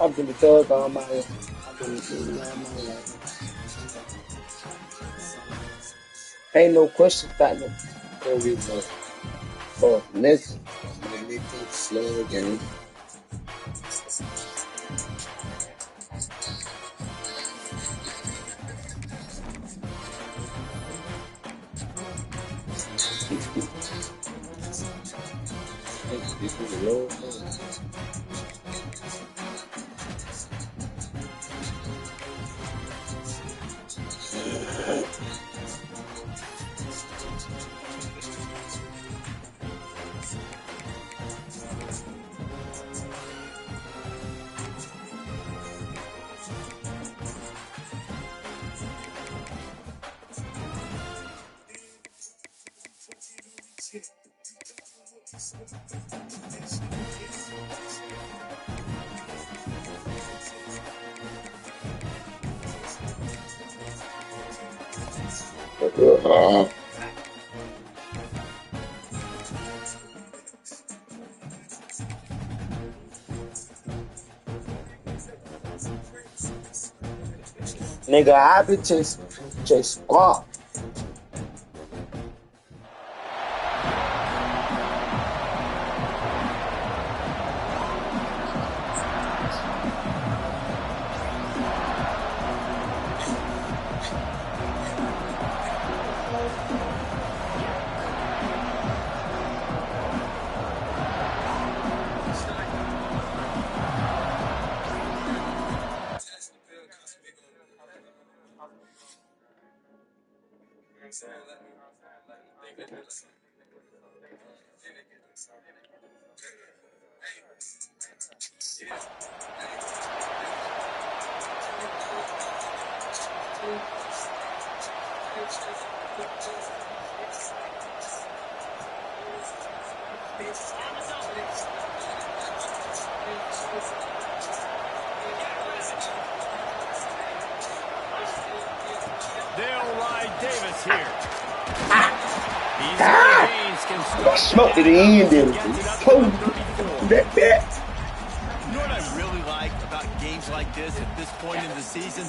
I've been the thug all my life. I've been the thug all my life. Ain't no question about no. There we go. For next, magnetic slogan. This is a low. Nigga, I be chase squad. Smoke to the end there. That. You know what I really like about games like this at this point in the season?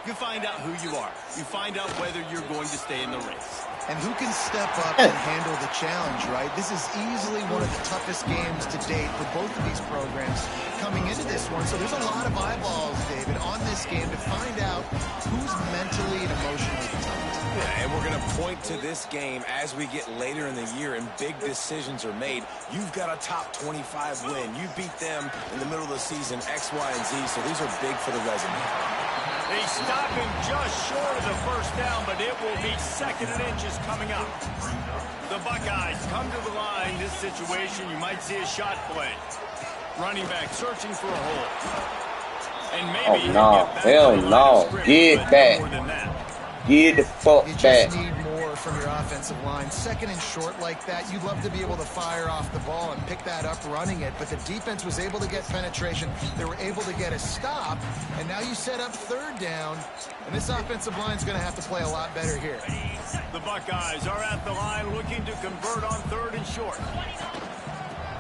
You find out who you are. You find out whether you're going to stay in the race. And who can step up and handle the challenge, right? This is easily one of the toughest games to date for both of these programs coming into this one. So there's a lot of eyeballs, David, on this game to find out who's mentally and emotionally tough. Yeah, and we're going to point to this game as we get later in the year and big decisions are made. You've got a top 25 win. You beat them in the middle of the season, X, Y, and Z, so these are big for the resume. They stop him just short of the first down, but it will be second and inches coming up. The Buckeyes come to the line. This situation, you might see a shot play. Running back searching for a hole. And maybe hell no. Get back. Get the fuck you back. just need more from your offense offensive line. Second and short like that, you'd love to be able to fire off the ball and pick that up running it, but the defense was able to get penetration. They were able to get a stop, and now you set up third down, and this offensive line is going to have to play a lot better here. The Buckeyes are at the line looking to convert on third and short.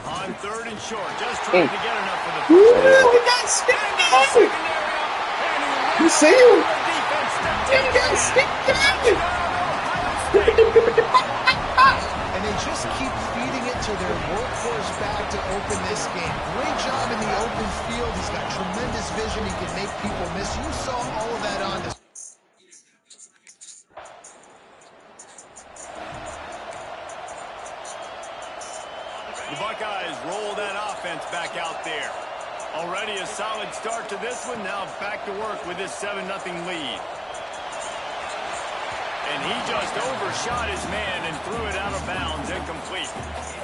On third and short, just trying to get enough for the first down. We got skipped. You see him? We got skipped. And they just keep feeding it to their workhorse back to open this game. Great job in the open field. He's got tremendous vision. He can make people miss. You saw all of that on this. The Buckeyes roll that offense back out there. Already a solid start to this one. Now back to work with this 7-0 lead. And he just overshot his man and threw it out of bounds, incomplete.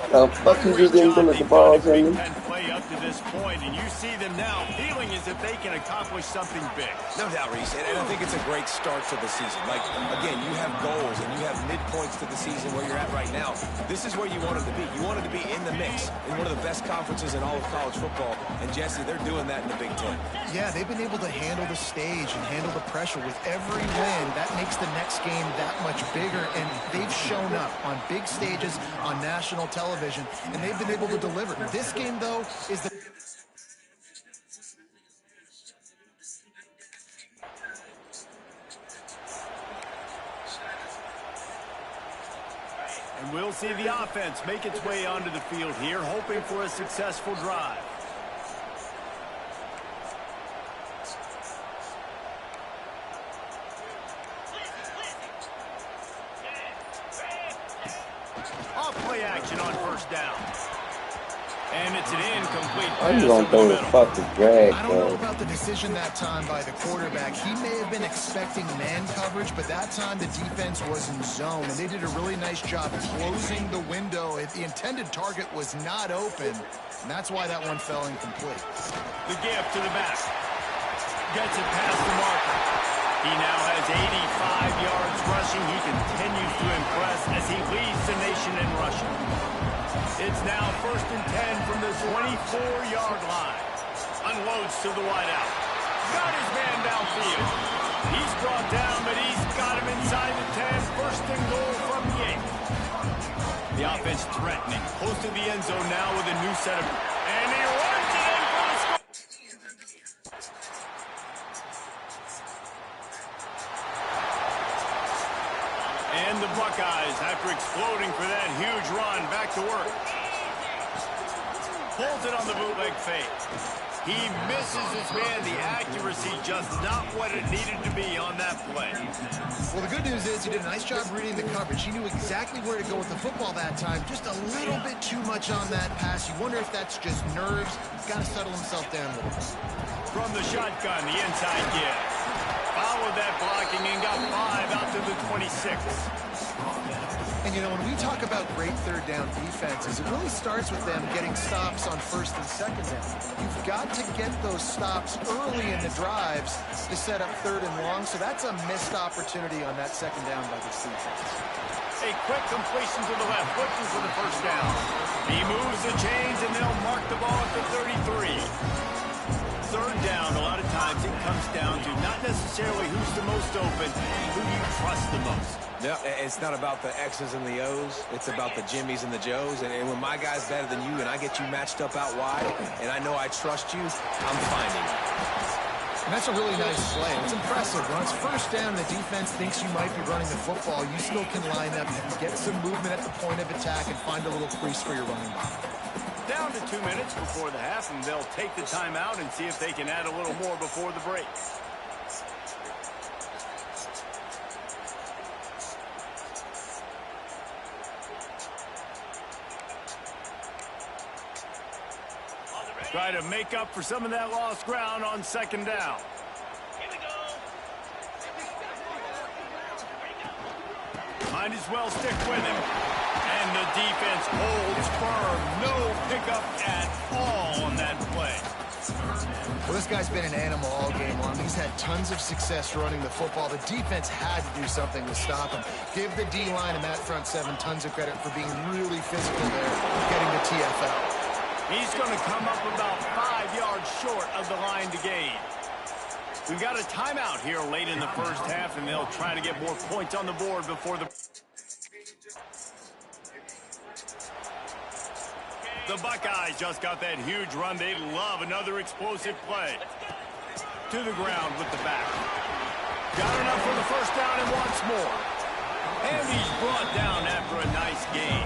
The fuck you just didn't put the balls in him? Play up to this point, and you see them now feeling as if they can accomplish something big. No doubt, Reese, and I think it's a great start to the season. Like, again, you have goals and you have midpoints to the season where you're at right now. This is where you wanted to be. You wanted to be in the mix in one of the best conferences in all of college football, and Jesse, they're doing that in the Big Ten. Yeah, they've been able to handle the stage and handle the pressure with every win. That makes the next game that much bigger, and they've shown up on big stages on national television, and they've been able to deliver. This game, though, is the... And we'll see the offense make its way onto the field here, hoping for a successful drive. Off-play action on first down. And it's an incomplete pass. I'm gonna throw the fucking drag, I don't know bro. about the decision that time by the quarterback. He may have been expecting man coverage, but that time the defense was in zone, and they did a really nice job closing the window. The intended target was not open, and that's why that one fell incomplete. The gift to the back. Gets it past the marker. He now has 85 yards rushing. He continues to impress as he leads the nation in rushing. It's now 1st and 10 from the 24-yard line. Unloads to the wideout. Got his man downfield. He's brought down, but he's got him inside the 10. 1st and goal from the 8. The offense threatening. Close to the end zone now with a new set of... And he runs it in for the score. And the Buckeyes, after exploding for that huge run, back to work. Pulls it on the bootleg fake. He misses his man. The accuracy just not what it needed to be on that play. Well, the good news is he did a nice job reading the coverage. He knew exactly where to go with the football that time. Just a little bit too much on that pass. You wonder if that's just nerves. He's got to settle himself down a little bit. From the shotgun, the inside give. Followed that blocking and got 5 out to the 26. And, you know, when we talk about great third down defenses, it really starts with them getting stops on 1st and 2nd down. You've got to get those stops early in the drives to set up 3rd and long, so that's a missed opportunity on that 2nd down by the defense. A quick completion to the left, looking for the 1st down. He moves the chains, and they'll mark the ball at the 33. 3rd down, a lot of times it comes down to not necessarily who's the most open, who you trust the most. No, it's not about the X's and the O's. It's about the Jimmys and the Joes. And when my guy's better than you and I get you matched up out wide and I know I trust you, I'm finding you. And that's a really nice play. It's impressive. When it's 1st down and the defense thinks you might be running the football, you still can line up and get some movement at the point of attack and find a little crease for your running back. Down to 2 minutes before the half, and they'll take the timeout and see if they can add a little more before the break. Try to make up for some of that lost ground on 2nd down. Might as well stick with him. And the defense holds firm. No pickup at all on that play. Well, this guy's been an animal all game long. He's had tons of success running the football. The defense had to do something to stop him. Give the D-line and that front seven tons of credit for being really physical there, getting the TFL. He's going to come up about 5 yards short of the line to gain. We've got a timeout here late in the first half, and they'll try to get more points on the board before the Buckeyes just got that huge run. They love another explosive play. To the ground with the back. Got enough for the first down and wants more. And he's brought down after a nice gain.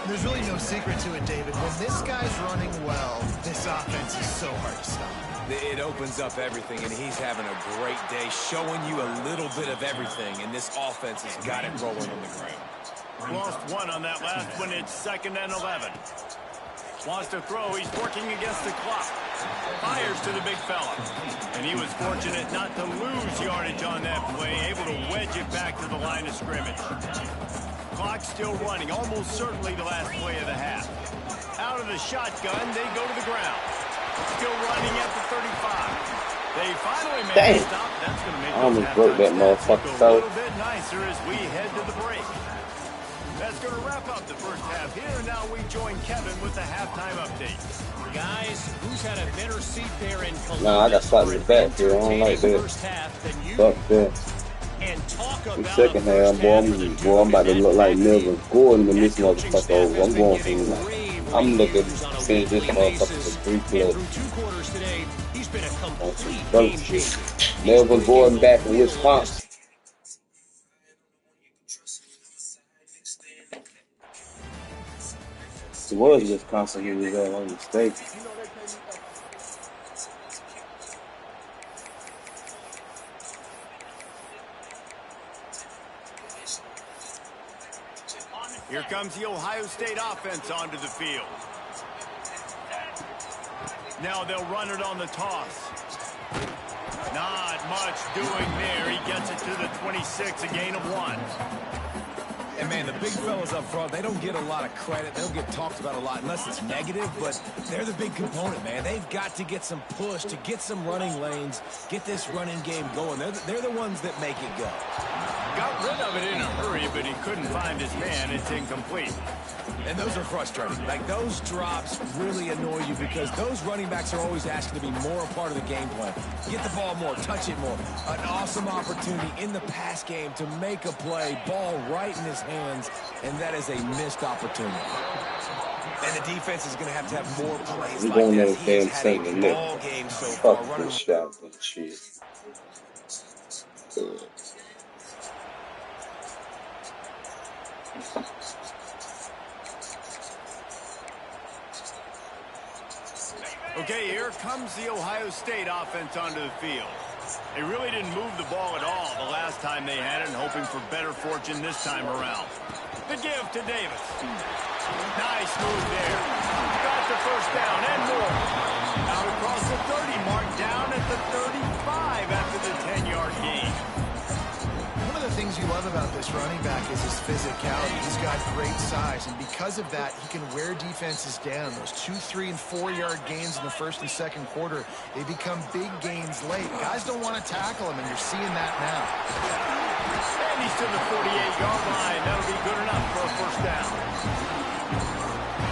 There's really no secret to it, David. When this guy's running well, this offense is so hard to stop. It opens up everything, and he's having a great day, showing you a little bit of everything, and this offense has got it rolling on the ground. Lost one on that last one. It's 2nd and 11. Wants to throw. He's working against the clock. Fires to the big fella. And he was fortunate not to lose yardage on that play. Able to wedge it back to the line of scrimmage. Clock still running. Almost certainly the last play of the half. Out of the shotgun, they go to the ground. Still running at the 35. They finally made a stop. That's going to make I almost broke that motherfucker. a little bit nicer as we head to the break. That's going to wrap up the first half here. And now we join Kevin with the halftime update. Guys, who's had a better seat there in Columbus? Nah, I got something in the back here. I don't like that. Fuck that. And talk The about second half, boy, I'm about to look like Melvin Gordon when this motherfucker over. I'm going for him. I'm looking to finish this motherfucker for 3 plays. He's been a complete game changer. Melvin Gordon back in Wisconsin. It was Wisconsin. He was at one mistake. Here comes the Ohio State offense onto the field. Now they'll run it on the toss. Not much doing there. He gets it to the 26, a gain of 1. And, man, the big fellas up front, they don't get a lot of credit. They don't get talked about a lot unless it's negative, but they're the big component, man. They've got to get some push, to get some running lanes, get this running game going. They're the ones that make it go. Got rid of it in a hurry, but he couldn't find his man. It's incomplete. And those are frustrating. Like, those drops really annoy you because those running backs are always asking to be more a part of the game plan. Get the ball more, touch it more. An awesome opportunity in the pass game to make a play, ball right in his hands, and that is a missed opportunity. And the defense is going to have more plays like this. He's had a ball game so far. Fuck this shot and shit. Okay, here comes the Ohio State offense onto the field. They really didn't move the ball at all the last time they had it, and hoping for better fortune this time around. The give to Davis. Nice move there. Got the first down and more. Out across the 30 mark, down at the 35 after the 10-yard gain. One of the things you love about this running back is his physicality. He's got great size, and because of that, he can wear defenses down. Those 2, 3, and 4-yard gains in the first and second quarter, they become big gains late. Guys don't want to tackle him, and you're seeing that now. And he's to the 48-yard line. That'll be good enough for a first down.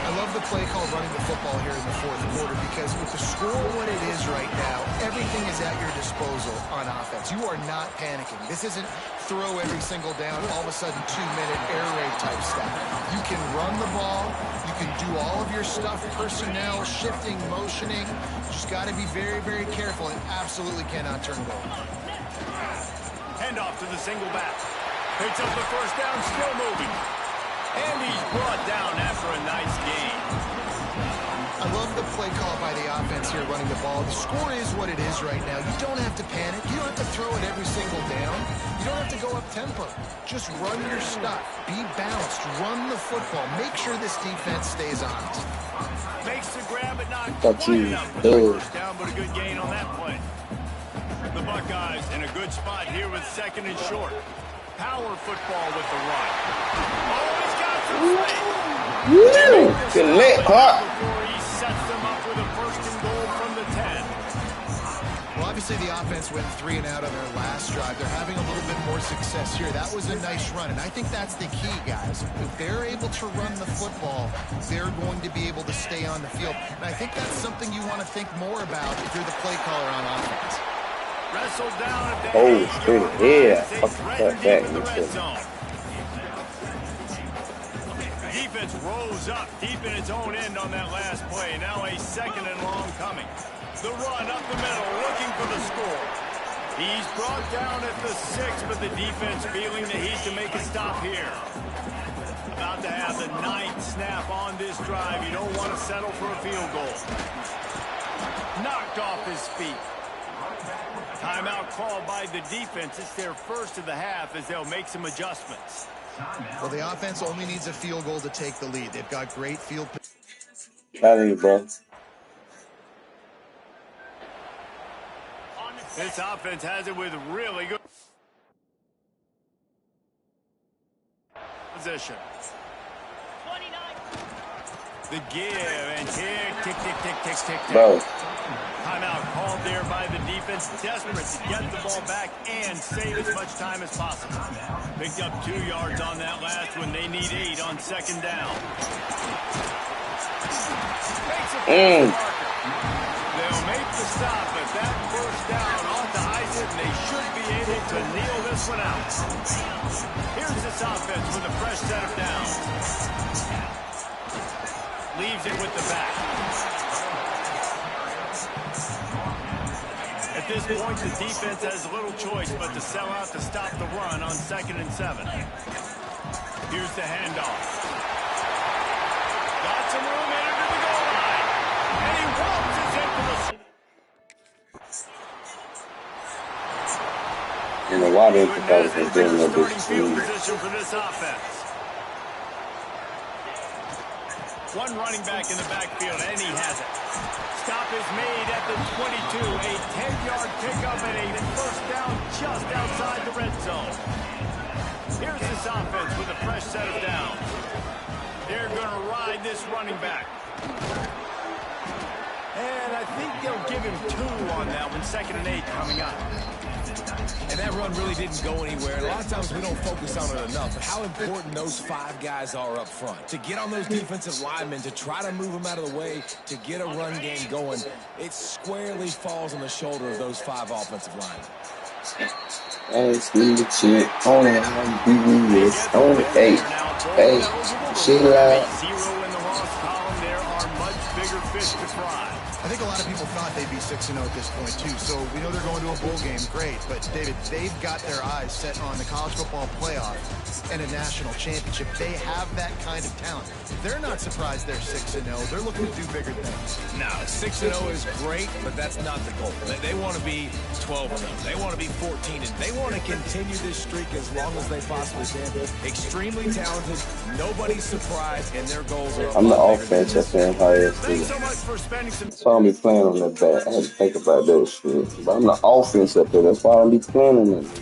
I love the play call running the football here in the fourth quarter because with the score what it is right now, everything is at your disposal on offense. You are not panicking. This isn't throw every single down, all of a sudden 2-minute air raid type stuff. You can run the ball. You can do all of your stuff, personnel, shifting, motioning. Just got to be very, very careful and absolutely cannot turn it over. Handoff to the single back. Picks up the first down, still moving. And he's brought down after a nice gain. I love the play call by the offense here running the ball. The score is what it is right now. You don't have to panic. You don't have to throw it every single down. You don't have to go up tempo. Just run your stuff. Be balanced. Run the football. Make sure this defense stays honest. Makes the grab, but not quite enough for the first down, but a good gain on that play. The Buckeyes in a good spot here with 2nd and short. Power football with the run. Oh, he's got some Good lit, Clark. before he sets them up with a 1st and goal Obviously, the offense went 3 and out on their last drive. They're having a little bit more success here. That was a nice run, and I think that's the key, guys. If they're able to run the football, they're going to be able to stay on the field. And I think that's something you want to think more about if you're the play caller on offense. Wrestled down at the Oh, shit, yeah. Fucking cut back. in the red zone. Defense rose up deep in its own end on that last play. Now a 2nd and long coming. The run up the middle, looking for the score. He's brought down at the 6, but the defense feeling the heat to make a stop here. About to have the 9th snap on this drive. You don't want to settle for a field goal. Knocked off his feet. Timeout called by the defense. It's their first of the half as they'll make some adjustments. Well, the offense only needs a field goal to take the lead. They've got great field. Proud of you, bro. This offense has it with really good position. The give and tick. Bro. Timeout called there by the defense. Desperate to get the ball back and save as much time as possible. Picked up 2 yards on that last one. They need 8 on 2nd down. Makes it They'll make the stop, but that first down ought to ice it, and they should be able to kneel this one out. Here's this offense with a fresh set of downs. Leaves it with the back. At this point, the defense has little choice but to sell out to stop the run on 2nd and 7. Here's the handoff. Got some room in under the goal line. And he waltzes into the... You know, why didn't you guys been doing no starting bitch field position for this offense. One running back in the backfield, and he has it. Stop is made at the 22. A 10-yard pickup and a first down just outside the red zone. Here's this offense with a fresh set of downs. They're going to ride this running back. And I think they'll give him 2 on that one. 2nd and 8 coming up. And that run really didn't go anywhere. And a lot of times we don't focus on it enough. But how important those 5 guys are up front. To get on those defensive linemen, to try to move them out of the way, to get a run game going, it squarely falls on the shoulder of those 5 offensive linemen. Ask me the chick on it, I'm this on it. Hey, she loud. 0 in the loss column. There are much bigger fish to fry. I think a lot of people thought they'd be 6-0 at this point, too. So we know they're going to a bowl game. Great. But, David, they've got their eyes set on the college football playoff and a national championship. They have that kind of talent. They're not surprised they're 6-0. They're looking to do bigger things. No, 6-0 is great, but that's not the goal. They want to be 12-0. They want to be 14-0. They want to continue this streak as long as they possibly can. Extremely talented. Nobody's surprised, and their goals are... I'm the offensive fan higher. Thanks so much for spending some... So I don't be playing on that bad. I had to think about that shit. But I'm the offense up there. That's why I don't be playing on that.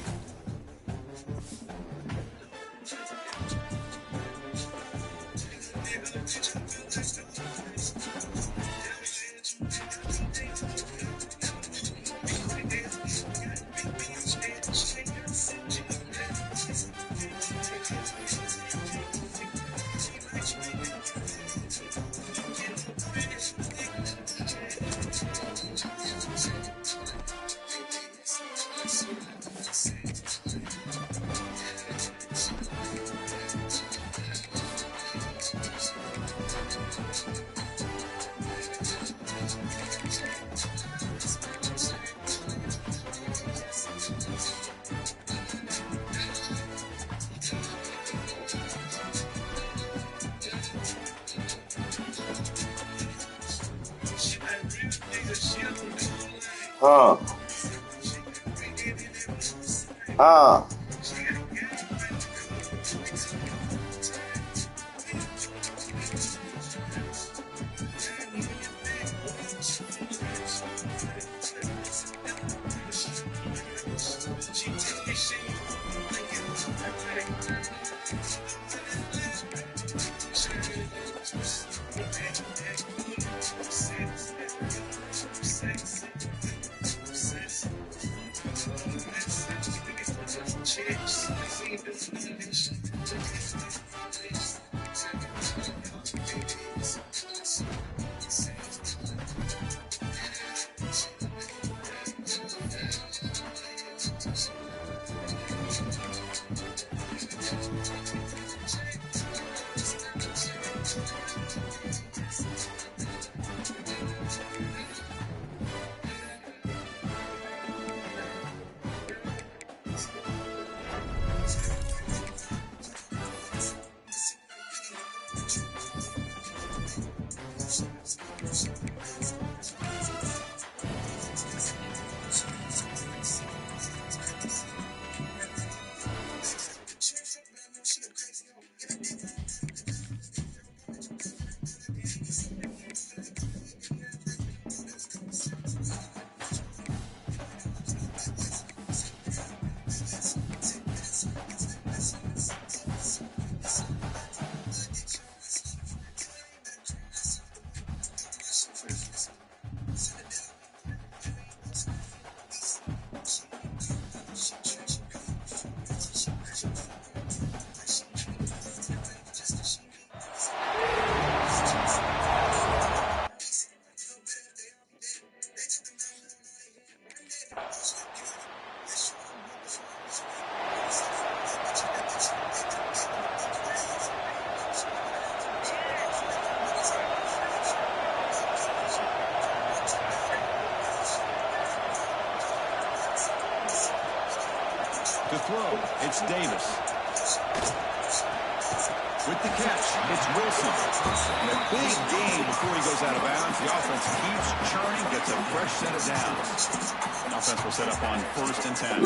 To throw, it's Davis. With the catch, it's Wilson. And a big gain before he goes out of bounds. The offense keeps churning, gets a fresh set of downs. The offense will set up on 1st and 10.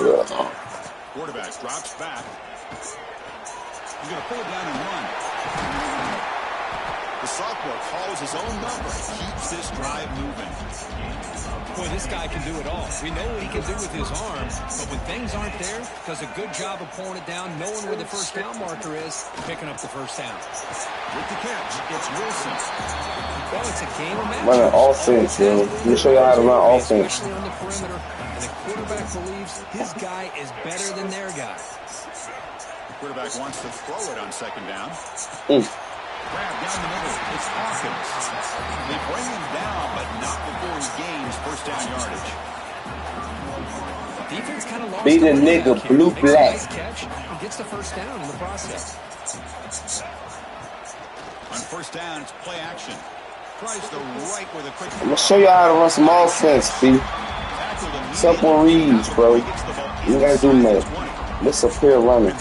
Quarterback drops back. He's going to pull it down and run. The sophomore calls his own number. Keeps this drive moving. Boy, this guy can do it all. We know what he can do with his arm, but when things aren't there, does a good job of pulling it down, knowing where the first down marker is, picking up the first down. With the catch, it's Wilson. Well, it's a game of matchups. Run an offense, yo. Let me show you how to run offense. Especially on the perimeter, and the quarterback believes his guy is better than their guy. The quarterback wants to throw it on 2nd down. Grab down the middle. It's Hawkins. They bring him down, but not before he gains 1st down yardage. Defense kind of lost. Beat a nigga blue black. Nice catch and gets the first down in the process. On 1st down, it's play action. Tries the right with a quick. I'm gonna show you how to run some offense, B. Simple reads, bro. You gotta do nothing. This a pure running.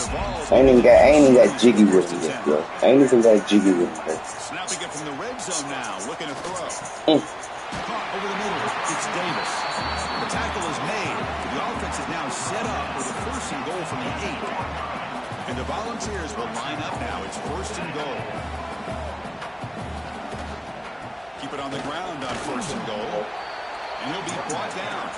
I ain't even got jiggy with it yet, bro. I ain't even got jiggy with it. Snapping it from the red zone now, looking to throw. Caught over the middle. It's Davis. The tackle is made. The offense is now set up with a 1st and goal from the 8. And the Volunteers will line up now. It's 1st and goal. Keep it on the ground on 1st and goal. And he'll be brought down.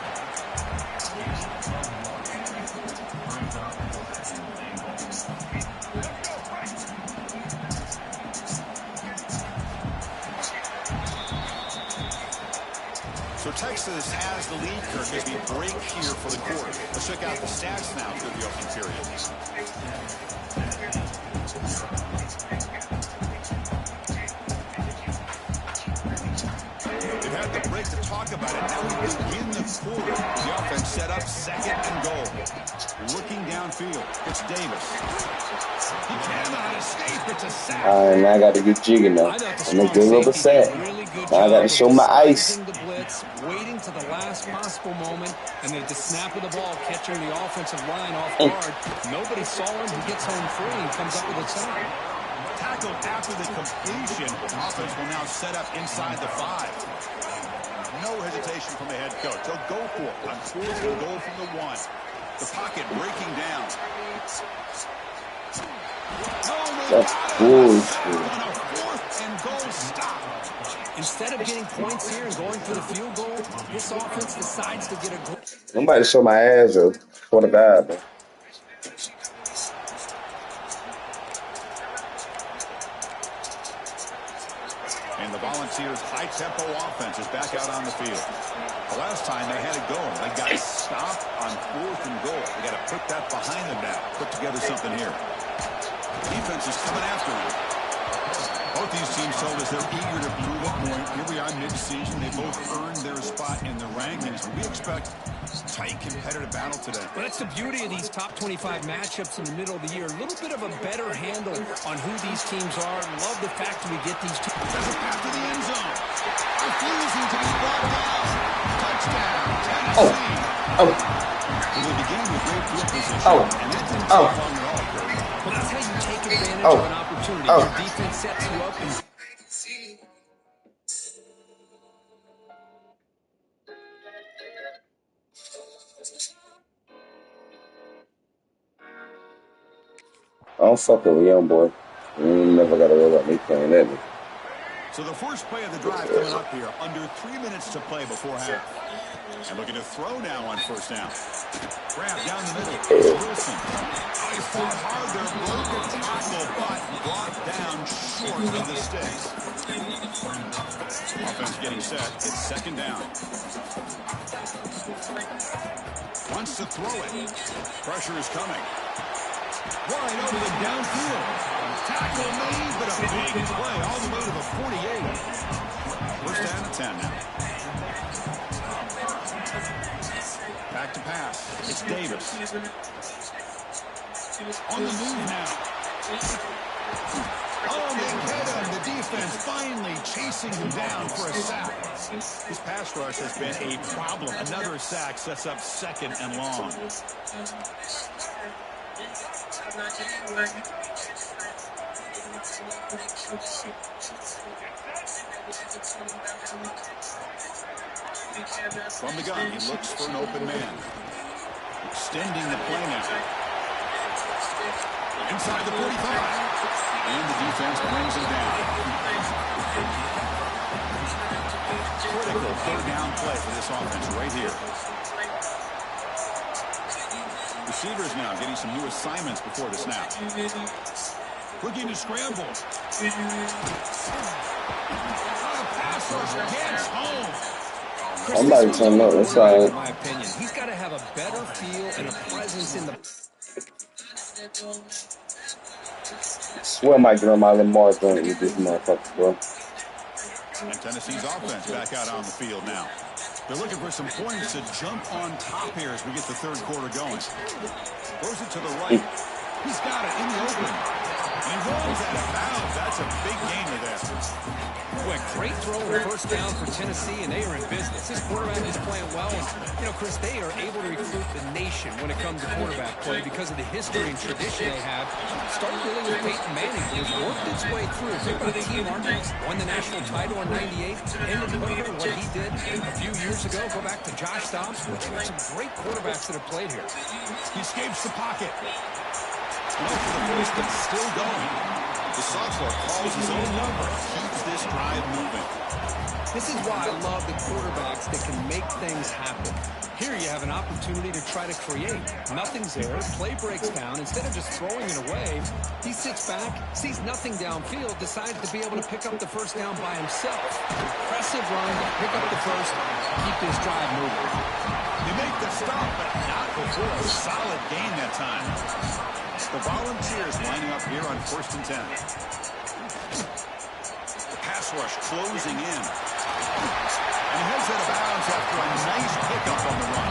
So Texas has the lead, Kirk, as we break here for the quarter. Let's check out the stats now through the opening period. They've had the break to talk about it. Now we begin the quarter. The offense set up 2nd and goal. Looking downfield. It's Davis. He cannot escape. It's a sack. Alright, now I gotta get jiggy now. I'm gonna give up a sack. Now I gotta show my ice. Waiting to the last possible moment, and then at the snap of the ball, catching the offensive line off guard. Nobody saw him. He gets home free and comes up with a sack. Tackled after the completion. Offense will now set up inside the 5. No hesitation from the head coach. They'll go for it on 4th and goal from the 1. The pocket breaking down. That's bullshit. On a 4th and goal stop. Instead of getting points here and going for the field goal, this offense decides to get a goal. I'm about to show my ass up. For the God, man. And the Volunteers' high-tempo offense is back out on the field. The last time they had it going, they got stopped on 4th and goal. They got to put that behind them now. Put together something here. Defense is coming after him. Both these teams told us they're eager to prove it more. Here we are mid-season. They both earned their spot in the rankings. We expect tight, competitive battle today. Well, that's the beauty of these top 25 matchups in the middle of the year. A little bit of a better handle on who these teams are. Love the fact that we get these two. There's a path to the end zone. Refusing to be brought down. Touchdown, Tennessee. They began with great field position. And that didn't take long at all. Well, that's how you take advantage of an opportunity. Your defense sets you up. And don't fuck with a young boy. You never gotta worry about me playing that. So the first play of the drive coming up here. Under 3 minutes to play before half. And looking to throw now on first down. Grab down the middle. Wilson. He fought hard there. Broke a tackle, but brought down short of the sticks. Offense getting set. It's second down. Wants to throw it. Pressure is coming. Wide open downfield. Tackle made, but a big play all the way to the 48. First down and 10 now. Back to pass. It's Davis. On the move now. Oh, they hit him. The defense finally chasing him down for a sack. This pass rush has been a problem. Another sack sets up second and long. From the gun, he looks for an open man. Extending the play now. Inside the 45. And the defense brings him down. Critical third down play for this offense right here. Receivers now getting some new assignments before the snap. Looking to scramble. Pass rush gets home. I'm about to turn up. That's all right. In my opinion, he's got to have a better feel and a presence in the. I swear I might get on my Lamar joint with this motherfucker, bro. And Tennessee's offense back out on the field now. They're looking for some points to jump on top here as we get the third quarter going. Throws it to the right. He's got it in the open. And he rolls out of bounds. That's a big gainer there. Boy, great throw and first down for Tennessee, and they are in business. This quarterback is playing well. And, you know, Chris, they are able to recruit the nation when it comes to quarterback play because of the history and tradition they have. Start really with Peyton Manning, who's worked its way through. Think about Team Arnold, won the national title in '98. Ended Hooker, what he did a few years ago. Go back to Josh Dobbs. We've got some great quarterbacks that have played here. He escapes the pocket. No for the first, but still going. The sophomore calls his own number. Keeps this drive moving. This is why I love the quarterbacks that can make things happen. Here you have an opportunity to try to create. Nothing's there. Play breaks down. Instead of just throwing it away, he sits back, sees nothing downfield, decides to be able to pick up the first down by himself. Impressive run, pick up the first, keep this drive moving. They make the stop, but not before a solid gain that time. The Volunteers lining up here on 1st and 10. The pass rush closing in. And he heads out of bounds after a nice pickup on the run.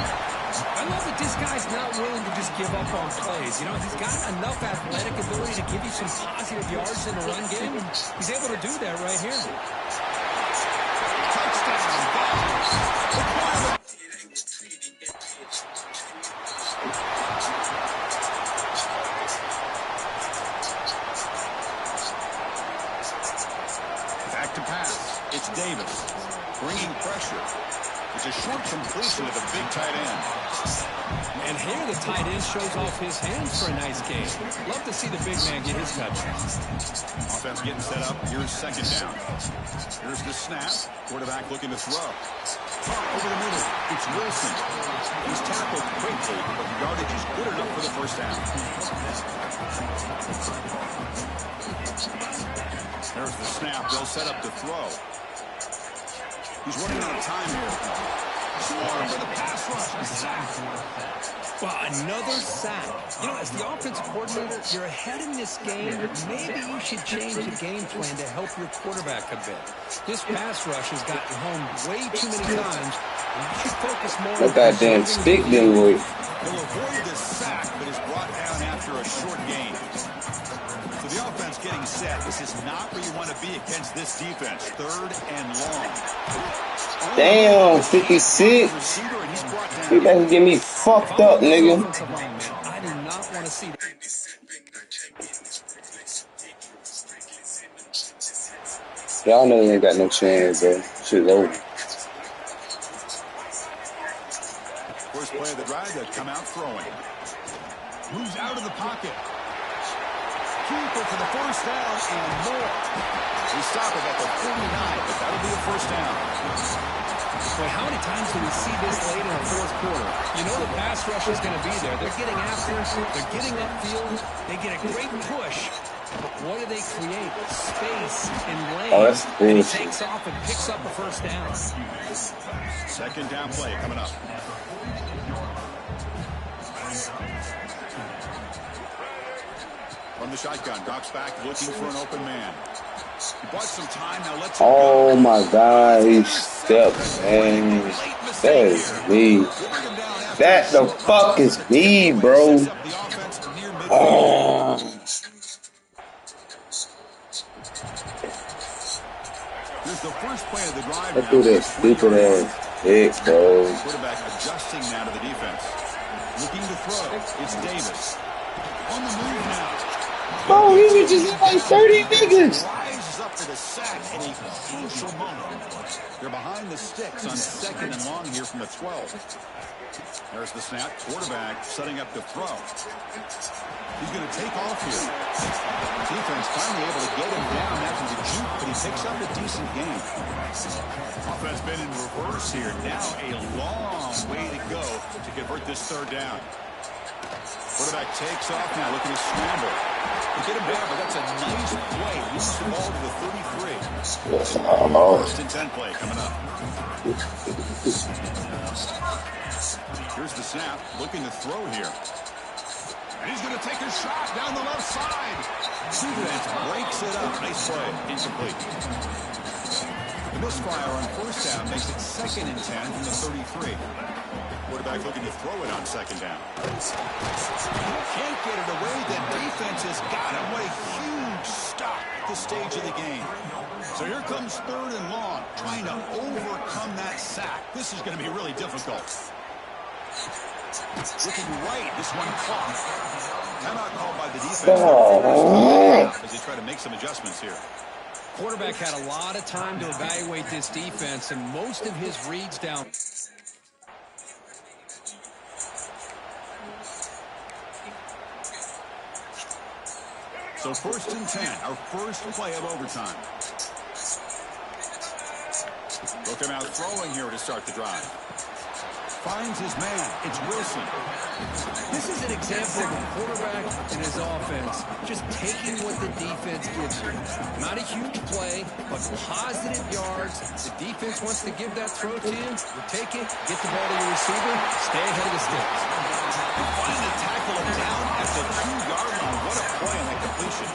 I love that this guy's not willing to just give up on plays. You know, he's got enough athletic ability to give you some positive yards in the run game. And he's able to do that right here. Touchdown. Back to pass. It's Davis. Bringing pressure. It's a short completion to the big tight end. And here the tight end shows off his hands for a nice game. Love to see the big man get his touch. Offense getting set up. Here's second down. Here's the snap. Quarterback looking to throw. Over the middle. It's Wilson. He's tackled quickly, but the yardage is good enough for the first down. There's the snap. They'll set up to throw. He's running out of time here. Swarm for the pass rush. A sack. Well, another sack. You know, as the offensive coordinator, you're ahead in this game. Maybe you should change the game plan to help your quarterback a bit. This pass rush has gotten home way too many times. You should focus more on that goddamn stick didn't work. He'll avoid the sack, but is brought down after a short gain. So the offense getting set. This is not where you want to be against this defense. Third and long. Damn, 56. You better get me fucked up, nigga. I do not want to see that. Y'all know they ain't got no chance, bro. Shit's over. First play of the drive, they come out throwing. Moves out of the pocket. keeper for the first down and more. We stop it at the 49, but that'll be a first down. Boy, how many times do we see this late in the fourth quarter? You know the pass rush is going to be there. They're getting after it. They're getting upfield. They get a great push. But what do they create? Space and lane. Oh, that's and he bullshit. takes off and picks up a first down. Second down play coming up. From the shotgun, drops back, looking for an open man. He bought some time, now let's Oh my God, he stepped, man. That is me. That the fuck is me, bro. Oh. Here's the first play of the drive. Let's do that stupid ass pick, bro. Quarterback adjusting now to the defense. Looking to throw. It's Davis. On the move now. Oh, he was just like 30 niggas. Rises up to the sack in a crucial moment. They're behind the sticks on second and long here from the 12. There's the snap. Quarterback setting up to throw. He's going to take off here. Defense finally able to get him down after the juke, but he picks up a decent gain. Offense been in reverse here. Now a long way to go to convert this third down. Quarterback takes off now, looking to scramble. They get him down, but that's a nice play. Moves the ball to the 33. First and 10 play coming up. Here's the snap, looking to throw here. And he's going to take a shot down the left side. Defense breaks it up. Nice play. Incomplete. The misfire on first down makes it second and 10 from the 33. Quarterback looking to throw it on second down. Can't get it away. The defense has got him. What a huge stop at this stage of the game. So here comes third and long, trying to overcome that sack. This is going to be really difficult. Looking right, this one caught. Timeout called by the defense as they try to make some adjustments here. Quarterback had a lot of time to evaluate this defense, and most of his reads down. So first and 10, our first play of overtime. Looking out throwing here to start the drive. Finds his man. It's Wilson. This is an example of a quarterback and his offense just taking what the defense gives you. Not a huge play, but positive yards. The defense wants to give that throw to you. You take it, get the ball to your receiver, stay ahead of the sticks. And finally tackle him down at the 2-yard line. What a play on that completion.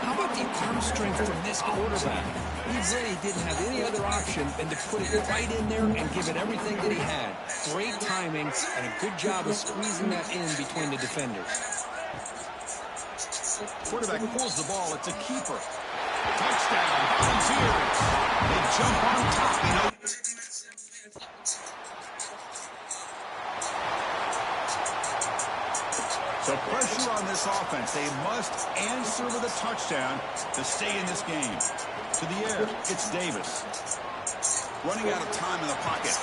How about the arm strength from this quarterback? He really didn't have any other option than to put it right in there and give it everything that he had. Great timing and a good job of squeezing that in between the defenders. Quarterback pulls the ball. It's a keeper. Touchdown. Volunteers. They jump on top, you know. So pressure on this offense. They must answer with a touchdown to stay in this game. To the air, it's Davis. Running out of time in the pocket.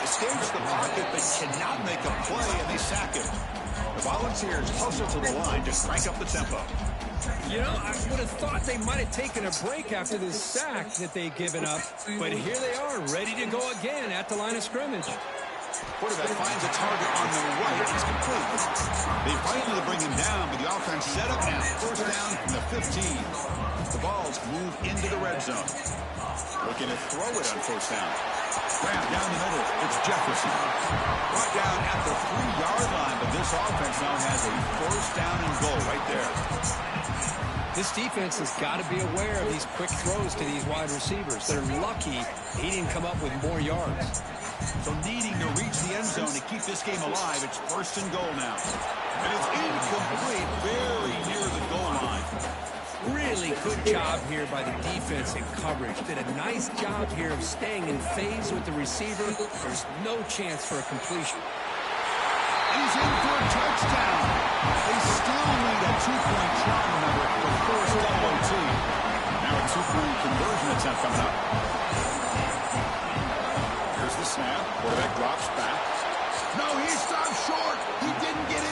Escapes the pocket, but cannot make a play, and they sack him. The Volunteers hustle to the line to crank up the tempo. You know, I would have thought they might have taken a break after this sack that they'd given up, but here they are, ready to go again at the line of scrimmage. Quarterback finds a target on the right. It's complete. They finally bring him down, but the offense set up now. First down from the 15. The balls move into the red zone. Looking to throw it on first down. Grab down the middle. It's Jefferson. Brought down at the 3-yard line, but this offense now has a first down and goal right there. This defense has got to be aware of these quick throws to these wide receivers. They're lucky he didn't come up with more yards. So needing to reach the end zone to keep this game alive, it's first and goal now. And it's incomplete, very near the goal line. Really good job here by the defense in coverage. Did a nice job here of staying in phase with the receiver. There's no chance for a completion. He's in for a touchdown. They still need a 2-point try, remember, to force double OT. Now a 2-point conversion attempt coming up. Here's the snap. Quarterback drops back. No, he stopped short. He didn't get it.